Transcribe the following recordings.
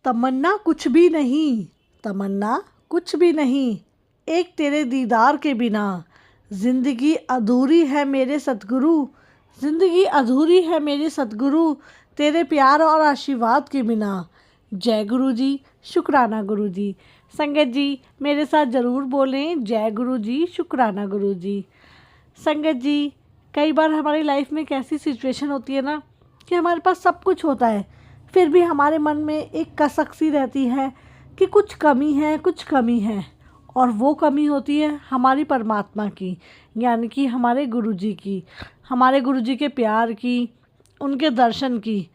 तमन्ना कुछ भी नहीं, तमन्ना कुछ भी नहीं, एक तेरे दीदार के बिना ज़िंदगी अधूरी है मेरे सतगुरु, ज़िंदगी अधूरी है मेरे सतगुरु, तेरे प्यार और आशीर्वाद के बिना। जय गुरु जी, शुक्राना गुरु जी। संगत जी मेरे साथ ज़रूर बोलें, जय गुरु जी, शुक्राना गुरु जी। संगत जी, कई बार हमारी लाइफ में एक ऐसी सिचुएशन होती है ना कि हमारे पास सब कुछ होता है, फिर भी हमारे मन में एक कसक सी रहती है कि कुछ कमी है, कुछ कमी है। और वो कमी होती है हमारी परमात्मा की, यानी कि हमारे गुरुजी की, हमारे गुरुजी के प्यार की, उनके दर्शन की।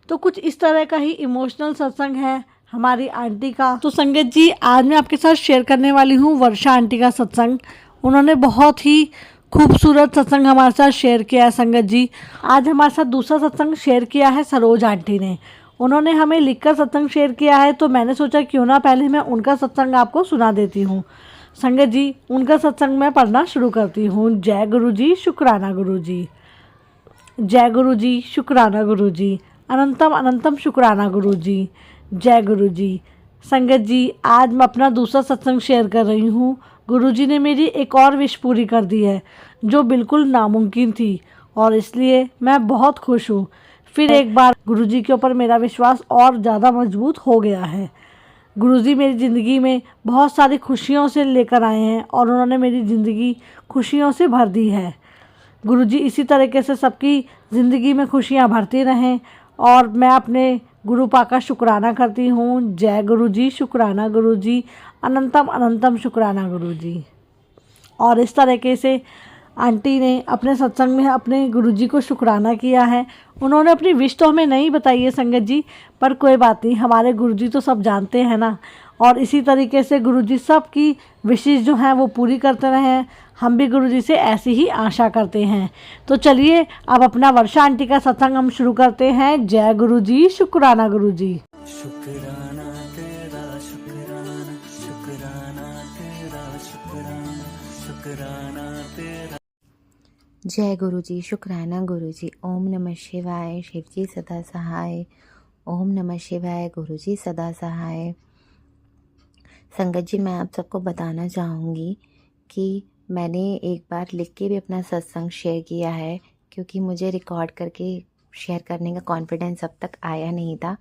तो कुछ इस तरह का ही इमोशनल सत्संग है हमारी आंटी का। तो संगत जी, आज मैं आपके साथ शेयर करने वाली हूँ वर्षा आंटी का सत्संग। उन्होंने बहुत ही खूबसूरत सत्संग हमारे साथ शेयर किया है। संगत जी, आज हमारे साथ दूसरा सत्संग शेयर किया है सरोज आंटी ने। उन्होंने हमें लिखकर सत्संग शेयर किया है, तो मैंने सोचा क्यों ना पहले मैं उनका सत्संग आपको सुना देती हूँ। संगत जी, उनका सत्संग मैं पढ़ना शुरू करती हूँ। जय गुरु जी, शुक्राना गुरु जी। जय गुरु जी, शुक्राना गुरु जी। अनंतम अनंतम शुक्राना गुरु जी। जय गुरु जी। संगत जी, आज मैं अपना दूसरा सत्संग शेयर कर रही हूँ। गुरु जी ने मेरी एक और विश पूरी कर दी है जो बिल्कुल नामुमकिन थी, और इसलिए मैं बहुत खुश हूँ। फिर एक बार गुरु जी के ऊपर मेरा विश्वास और ज़्यादा मजबूत हो गया है। गुरु जी मेरी ज़िंदगी में बहुत सारी खुशियों से लेकर आए हैं और उन्होंने मेरी ज़िंदगी खुशियों से भर दी है। गुरुजी इसी तरीके से सबकी ज़िंदगी में खुशियाँ भरती रहें, और मैं अपने गुरु पा का शुक्राना करती हूँ। जय गुरु जी, शुक्राना गुरु जी। अनंतम अनंतम शुक्राना गुरु जी। और इस तरीके से आंटी ने अपने सत्संग में अपने गुरुजी को शुक्राना किया है। उन्होंने अपनी विश तो हमें नहीं बताई है संगत जी, पर कोई बात नहीं, हमारे गुरुजी तो सब जानते हैं ना। और इसी तरीके से गुरुजी सब की विशेष जो हैं वो पूरी करते रहें। हम भी गुरुजी से ऐसी ही आशा करते हैं। तो चलिए अब अपना वर्षा आंटी का सत्संग हम शुरू करते हैं। जय गुरु जी, शुक्राना गुरु जी। शुक्राना तेरा शुक्राना, शुक्राना तेरा शुक्राना, शुक्राना तेरा। जय गुरु जी, शुक्राना गुरु जी। ओम नमः शिवाय, शिव जी सदा सहाय। ओम नमः शिवाय, गुरु जी सदा सहाय। संगत जी, मैं आप सबको बताना चाहूँगी कि मैंने एक बार लिख के भी अपना सत्संग शेयर किया है, क्योंकि मुझे रिकॉर्ड करके शेयर करने का कॉन्फिडेंस अब तक आया नहीं था।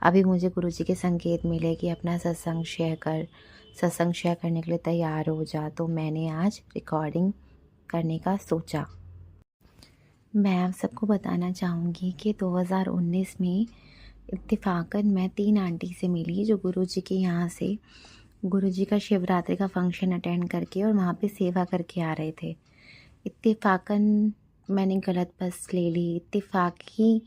अभी मुझे गुरु जी के संकेत मिले कि अपना सत्संग शेयर करने के लिए तैयार हो जा, तो मैंने आज रिकॉर्डिंग करने का सोचा। मैं आप सबको बताना चाहूँगी कि 2019 में इत्तेफाकन मैं 3 आंटी से मिली जो गुरुजी के यहाँ से गुरुजी का शिवरात्रि का फंक्शन अटेंड करके और वहाँ पे सेवा करके आ रहे थे। इत्तेफाकन मैंने गलत बस ले ली, इत्तेफाकी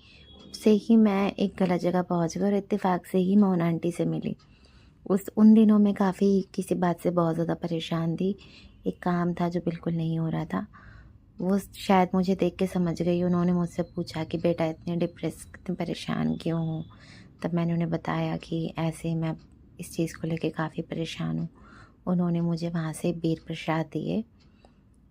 से ही मैं एक गलत जगह पहुँच गई और इत्तेफाक से ही मैं उन आंटी से मिली। उन दिनों में काफ़ी किसी बात से बहुत ज़्यादा परेशान थी। एक काम था जो बिल्कुल नहीं हो रहा था। वो शायद मुझे देख के समझ गई। उन्होंने मुझसे पूछा कि बेटा इतने परेशान क्यों हो। तब मैंने उन्हें बताया कि ऐसे मैं इस चीज़ को लेके काफ़ी परेशान हूँ। उन्होंने मुझे वहाँ से बेर प्रसाद दिए।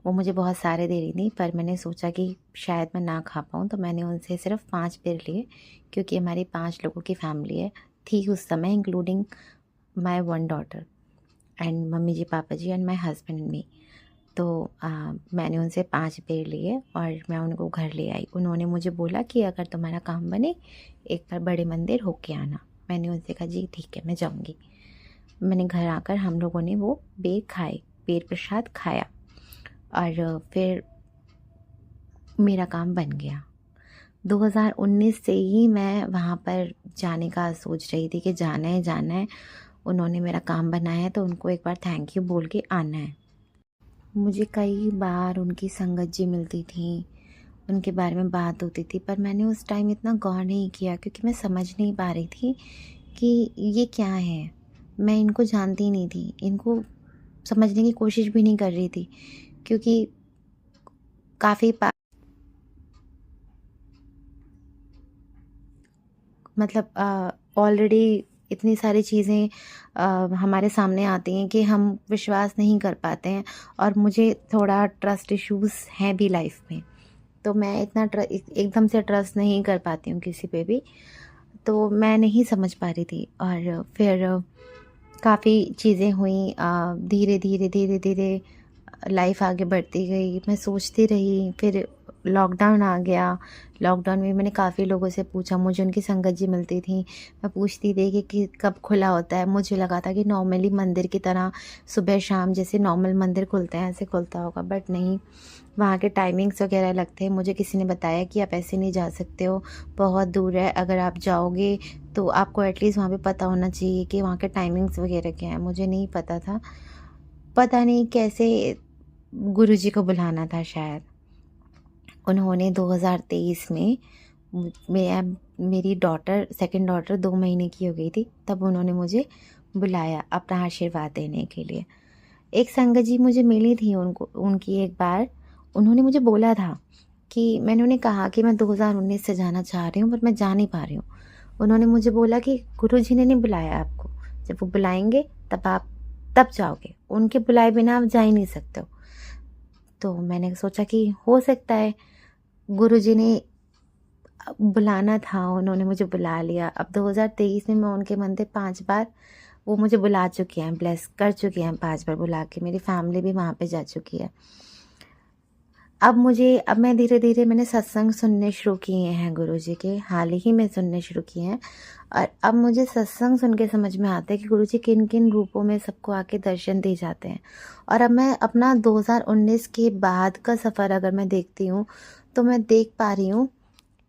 वो मुझे बहुत सारे दे रही थी, पर मैंने सोचा कि शायद मैं ना खा पाऊँ, तो मैंने उनसे सिर्फ 5 बेर लिए, क्योंकि हमारी 5 लोगों की फैमिली थी उस समय, including my 1 daughter and mummy ji, papa ji and my husband and me. तो मैंने उनसे 5 बेर लिए और मैं उनको घर ले आई। उन्होंने मुझे बोला कि अगर तुम्हारा काम बने एक बार बड़े मंदिर होके आना। मैंने उनसे कहा जी ठीक है, मैं जाऊंगी। मैंने घर आकर हम लोगों ने वो बेर प्रसाद खाया और फिर मेरा काम बन गया। 2019 से ही मैं वहाँ पर जाने का सोच रही थी कि जाना है। उन्होंने मेरा काम बनाया तो उनको एक बार थैंक यू बोल के आना है। मुझे कई बार उनकी संगत जी मिलती थी, उनके बारे में बात होती थी, पर मैंने उस टाइम इतना गौर नहीं किया, क्योंकि मैं समझ नहीं पा रही थी कि ये क्या है। मैं इनको जानती नहीं थी, इनको समझने की कोशिश भी नहीं कर रही थी, क्योंकि काफ़ी मतलब ऑलरेडी इतनी सारी चीज़ें हमारे सामने आती हैं कि हम विश्वास नहीं कर पाते हैं, और मुझे थोड़ा ट्रस्ट इश्यूज़ हैं भी लाइफ में, तो मैं इतना एकदम से ट्रस्ट नहीं कर पाती हूँ किसी पे भी। तो मैं नहीं समझ पा रही थी। और फिर काफ़ी चीज़ें हुई, धीरे धीरे धीरे धीरे लाइफ आगे बढ़ती गई। मैं सोचती रही, फिर लॉकडाउन आ गया। लॉकडाउन में मैंने काफ़ी लोगों से पूछा, मुझे उनकी संगत जी मिलती थी। मैं पूछती थी कि कब खुला होता है। मुझे लगा था कि नॉर्मली मंदिर की तरह सुबह शाम जैसे नॉर्मल मंदिर खुलते हैं ऐसे खुलता होगा, बट नहीं, वहाँ के टाइमिंग्स वगैरह अलग थे। मुझे किसी ने बताया कि आप ऐसे नहीं जा सकते हो, बहुत दूर है, अगर आप जाओगे तो आपको एटलीस्ट वहाँ पे पता होना चाहिए कि वहाँ के टाइमिंग्स वगैरह क्या है। मुझे नहीं पता था, पता नहीं कैसे गुरुजी को बुलाना था शायद। उन्होंने 2023 में मेरी डॉटर, सेकंड डॉटर 2 महीने की हो गई थी, तब उन्होंने मुझे बुलाया अपना आशीर्वाद देने के लिए। एक संगत जी मुझे मिली थी, उनकी एक बार उन्होंने मुझे बोला था कि, मैंने उन्हें कहा कि मैं 2019 से जाना चाह रही हूँ पर मैं जा नहीं पा रही हूँ। उन्होंने मुझे बोला कि गुरुजी ने नहीं बुलाया आपको, जब वो बुलाएंगे तब जाओगे, उनके बुलाए बिना आप जा ही नहीं सकते हो। तो मैंने सोचा कि हो सकता है गुरुजी ने बुलाना था, उन्होंने मुझे बुला लिया। अब 2023 में मैं उनके मंदिर 5 बार, वो मुझे बुला चुके हैं, ब्लेस कर चुके हैं 5 बार बुला के। मेरी फैमिली भी वहाँ पे जा चुकी है। अब मैं धीरे धीरे मैंने सत्संग सुनने शुरू किए हैं गुरुजी के, हाल ही में सुनने शुरू किए हैं। और अब मुझे सत्संग सुन के समझ में आता है कि गुरुजी किन किन रूपों में सबको आके दर्शन दे जाते हैं। और अब मैं अपना 2019 के बाद का सफ़र अगर मैं देखती हूँ तो मैं देख पा रही हूँ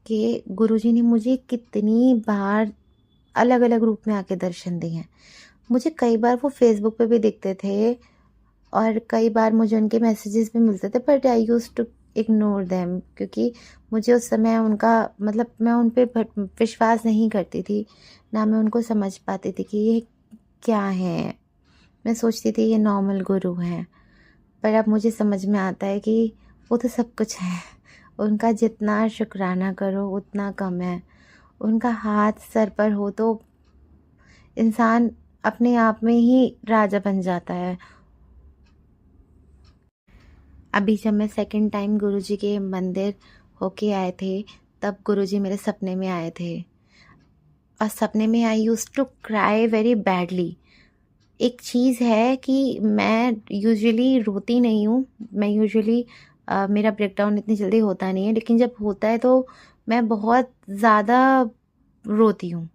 कि गुरुजी ने मुझे कितनी बार अलग अलग रूप में आके दर्शन दिए हैं। मुझे कई बार वो फेसबुक पे भी दिखते थे और कई बार मुझे उनके मैसेजेस भी मिलते थे, but I use to ignore them, क्योंकि मुझे उस समय उनका मतलब मैं उन पे विश्वास नहीं करती थी, ना मैं उनको समझ पाती थी कि ये क्या है। मैं सोचती थी ये नॉर्मल गुरु हैं, पर अब मुझे समझ में आता है कि वो तो सब कुछ है। उनका जितना शुक्राना करो उतना कम है। उनका हाथ सर पर हो तो इंसान अपने आप में ही राजा बन जाता है। अभी जब मैं सेकंड टाइम गुरुजी के मंदिर होके आए थे, तब गुरुजी मेरे सपने में आए थे और सपने में I used to cry very badly. एक चीज़ है कि मैं यूजुअली रोती नहीं हूँ, मैं यूजुअली मेरा ब्रेकडाउन इतनी जल्दी होता नहीं है, लेकिन जब होता है तो मैं बहुत ज़्यादा रोती हूँ।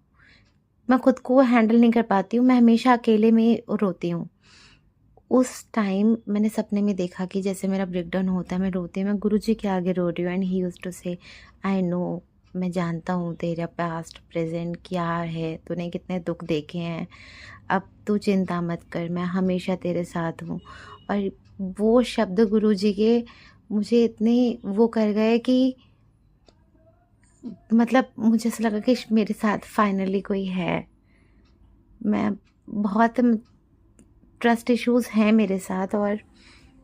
मैं खुद को हैंडल नहीं कर पाती हूँ, मैं हमेशा अकेले में रोती हूँ। उस टाइम मैंने सपने में देखा कि जैसे मेरा ब्रेकडाउन होता है, मैं रोती हूँ, मैं गुरुजी के आगे रो रही हूँ। एंड ही यूज्ड टू से, आई नो, मैं जानता हूँ तेरा पास्ट प्रेजेंट क्या है, तूने कितने दुख देखे हैं, अब तू चिंता मत कर, मैं हमेशा तेरे साथ हूँ। और वो शब्द गुरुजी के मुझे इतने वो कर गए कि मतलब मुझे ऐसा लगा कि मेरे साथ फाइनली कोई है। मैं बहुत ट्रस्ट इश्यूज़ हैं मेरे साथ, और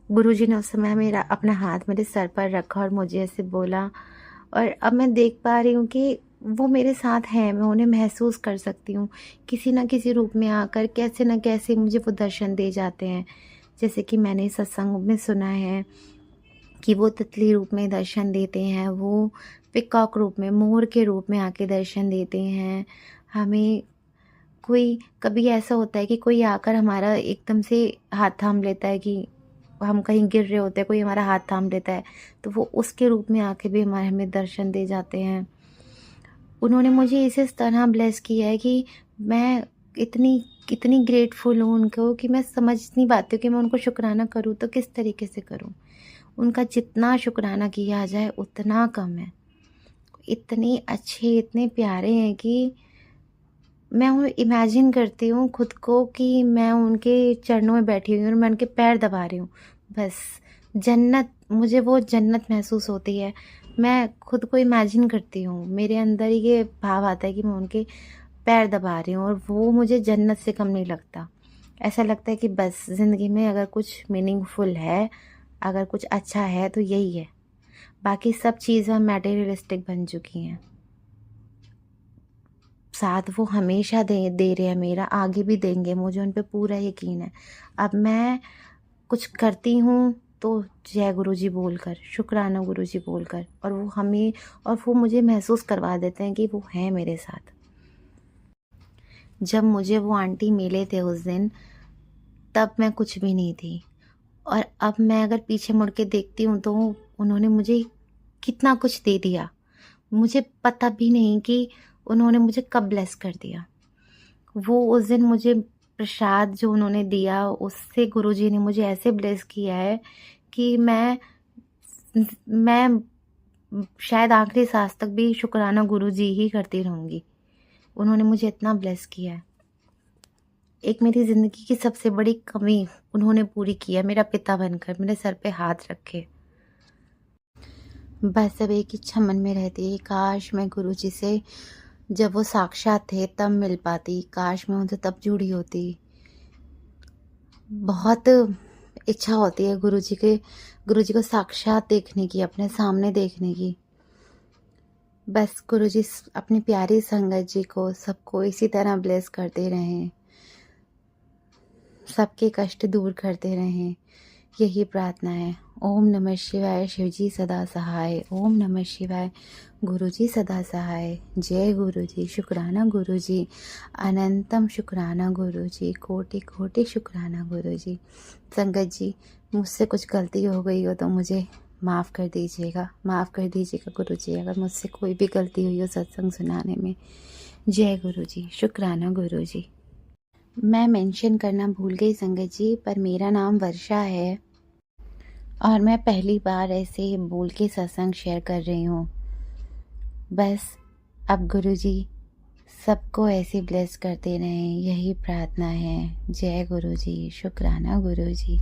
गुरुजी ने उस समय मेरा अपना हाथ मेरे सर पर रखा और मुझे ऐसे बोला। और अब मैं देख पा रही हूँ कि वो मेरे साथ हैं, मैं उन्हें महसूस कर सकती हूँ किसी न किसी रूप में आकर, कैसे न कैसे मुझे वो दर्शन दे जाते हैं। जैसे कि मैंने सत्संग में सुना है कि वो तितली रूप में दर्शन देते हैं, वो पिकॉक रूप में, मोर के रूप में आके दर्शन देते हैं हमें। कोई कभी ऐसा होता है कि कोई आकर हमारा एकदम से हाथ थाम लेता है, कि हम कहीं गिर रहे होते हैं, कोई हमारा हाथ थाम लेता है, तो वो उसके रूप में आके भी हमें दर्शन दे जाते हैं। उन्होंने मुझे इस तरह ब्लेस किया है कि मैं इतनी ग्रेटफुल हूँ उनको कि मैं समझ नहीं पाती हूँ कि मैं उनको शुक्राना करूँ तो किस तरीके से करूँ। उनका जितना शुक्राना किया जाए उतना कम है। इतने अच्छे, इतने प्यारे हैं कि मैं इमेजिन करती हूँ खुद को कि मैं उनके चरणों में बैठी हुई हूँ और मैं उनके पैर दबा रही हूँ। बस जन्नत, मुझे वो जन्नत महसूस होती है। मैं खुद को इमेजिन करती हूँ, मेरे अंदर ही ये भाव आता है कि मैं उनके पैर दबा रही हूँ, और वो मुझे जन्नत से कम नहीं लगता। ऐसा लगता है कि बस ज़िंदगी में अगर कुछ मीनिंगफुल है, अगर कुछ अच्छा है तो यही है। बाकी सब चीज़ें मटेरियलिस्टिक बन चुकी हैं। साथ वो हमेशा दे रहे हैं मेरा, आगे भी देंगे, मुझे उन पे पूरा यकीन है। अब मैं कुछ करती हूँ तो जय गुरुजी बोलकर, शुक्राना गुरुजी बोलकर, और वो मुझे महसूस करवा देते हैं कि वो हैं मेरे साथ। जब मुझे वो आंटी मिले थे उस दिन, तब मैं कुछ भी नहीं थी। और अब मैं अगर पीछे मुड़ के देखती हूँ तो उन्होंने मुझे कितना कुछ दे दिया। मुझे पता भी नहीं कि उन्होंने मुझे कब ब्लेस कर दिया। वो उस दिन मुझे प्रसाद जो उन्होंने दिया, उससे गुरुजी ने मुझे ऐसे ब्लेस किया है कि मैं शायद आखिरी सांस तक भी शुक्राना गुरुजी ही करती रहूँगी। उन्होंने मुझे इतना ब्लेस किया है। एक मेरी ज़िंदगी की सबसे बड़ी कमी उन्होंने पूरी की है, मेरा पिता बनकर मेरे सर पे हाथ रखे। बस अब एक इच्छा मन में रहती है, काश मैं गुरुजी से जब वो साक्षात थे तब मिल पाती, काश मैं उनसे तब जुड़ी होती। बहुत इच्छा होती है गुरुजी को साक्षात देखने की, अपने सामने देखने की। बस गुरुजी अपनी प्यारी संगत जी को, सबको इसी तरह ब्लेस करते रहें, सबके कष्ट दूर करते रहें, यही प्रार्थना है। ओम नमः शिवाय, शिवजी सदा सहाय। ओम नमः शिवाय, गुरुजी सदा सहाय। जय गुरुजी, शुक्राना गुरुजी, अनंतम शुक्राना गुरुजी, कोटि कोटि शुक्राना गुरुजी। संगत जी, मुझसे कुछ गलती हो गई हो तो मुझे माफ़ कर दीजिएगा, माफ़ कर दीजिएगा गुरुजी, अगर मुझसे कोई भी गलती हुई हो सत्संग सुनाने में। जय गुरुजी, शुक्राना गुरुजी। मैं मेंशन करना भूल गई संगत जी, पर मेरा नाम वर्षा है और मैं पहली बार ऐसे बोल के सत्संग शेयर कर रही हूँ। बस अब गुरुजी सबको ऐसे ब्लेस करते रहें, यही प्रार्थना है। जय गुरुजी, शुक्राना गुरुजी।